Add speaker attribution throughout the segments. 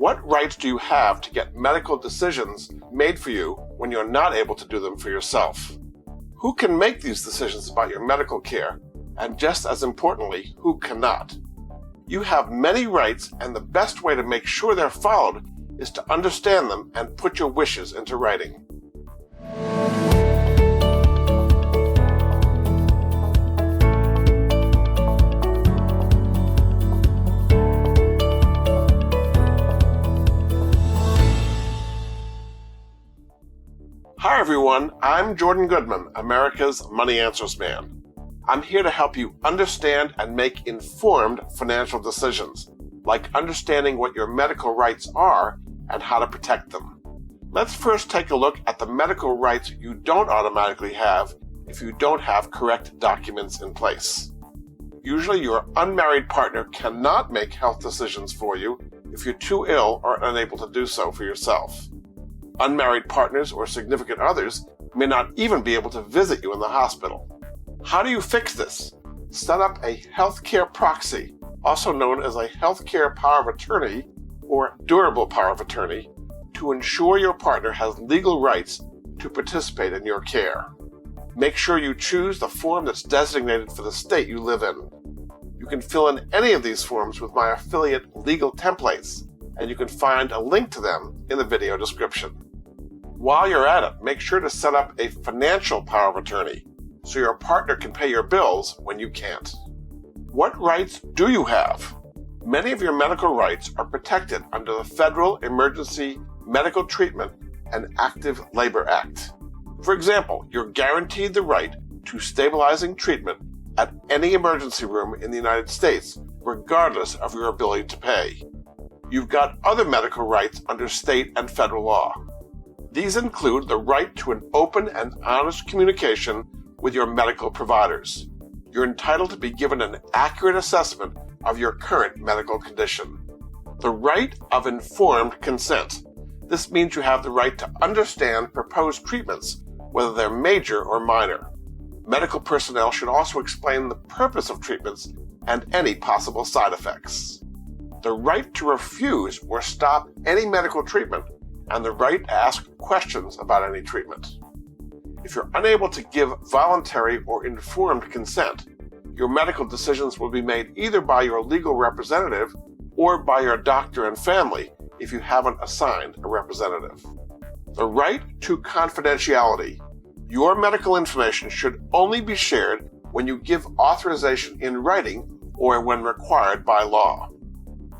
Speaker 1: What rights do you have to get medical decisions made for you when you're not able to do them for yourself? Who can make these decisions about your medical care? And just as importantly, who cannot? You have many rights, and the best way to make sure they're followed is to understand them and put your wishes into writing. Hi everyone, I'm Jordan Goodman, America's Money Answers Man. I'm here to help you understand and make informed financial decisions, like understanding what your medical rights are and how to protect them. Let's first take a look at the medical rights you don't automatically have if you don't have correct documents in place. Usually your unmarried partner cannot make health decisions for you if you're too ill or unable to do so for yourself. Unmarried partners or significant others may not even be able to visit you in the hospital. How do you fix this? Set up a healthcare proxy, also known as a healthcare power of attorney or durable power of attorney, to ensure your partner has legal rights to participate in your care. Make sure you choose the form that's designated for the state you live in. You can fill in any of these forms with my affiliate Legal Templates, and you can find a link to them in the video description. While you're at it, make sure to set up a financial power of attorney so your partner can pay your bills when you can't. What rights do you have? Many of your medical rights are protected under the Federal Emergency Medical Treatment and Active Labor Act. For example, you're guaranteed the right to stabilizing treatment at any emergency room in the United States, regardless of your ability to pay. You've got other medical rights under state and federal law. These include the right to an open and honest communication with your medical providers. You're entitled to be given an accurate assessment of your current medical condition. The right of informed consent. This means you have the right to understand proposed treatments, whether they're major or minor. Medical personnel should also explain the purpose of treatments and any possible side effects. The right to refuse or stop any medical treatment, and the right to ask questions about any treatment. If you're unable to give voluntary or informed consent, your medical decisions will be made either by your legal representative or by your doctor and family if you haven't assigned a representative. The right to confidentiality. Your medical information should only be shared when you give authorization in writing or when required by law.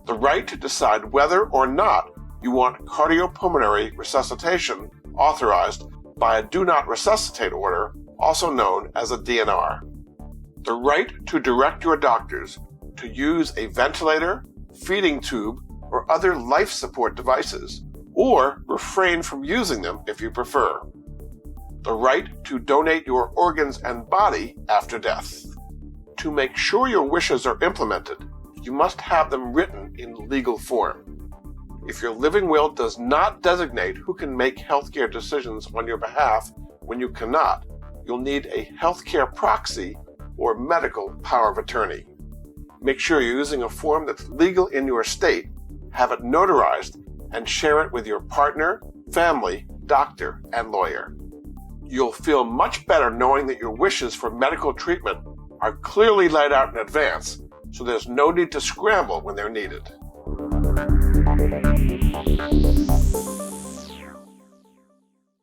Speaker 1: The right to decide whether or not you want cardiopulmonary resuscitation authorized by a Do Not Resuscitate order, also known as a DNR. The right to direct your doctors to use a ventilator, feeding tube, or other life support devices, or refrain from using them if you prefer. The right to donate your organs and body after death. To make sure your wishes are implemented, you must have them written in legal form. If your living will does not designate who can make healthcare decisions on your behalf when you cannot, you'll need a healthcare proxy or medical power of attorney. Make sure you're using a form that's legal in your state, have it notarized, and share it with your partner, family, doctor, and lawyer. You'll feel much better knowing that your wishes for medical treatment are clearly laid out in advance, so there's no need to scramble when they're needed.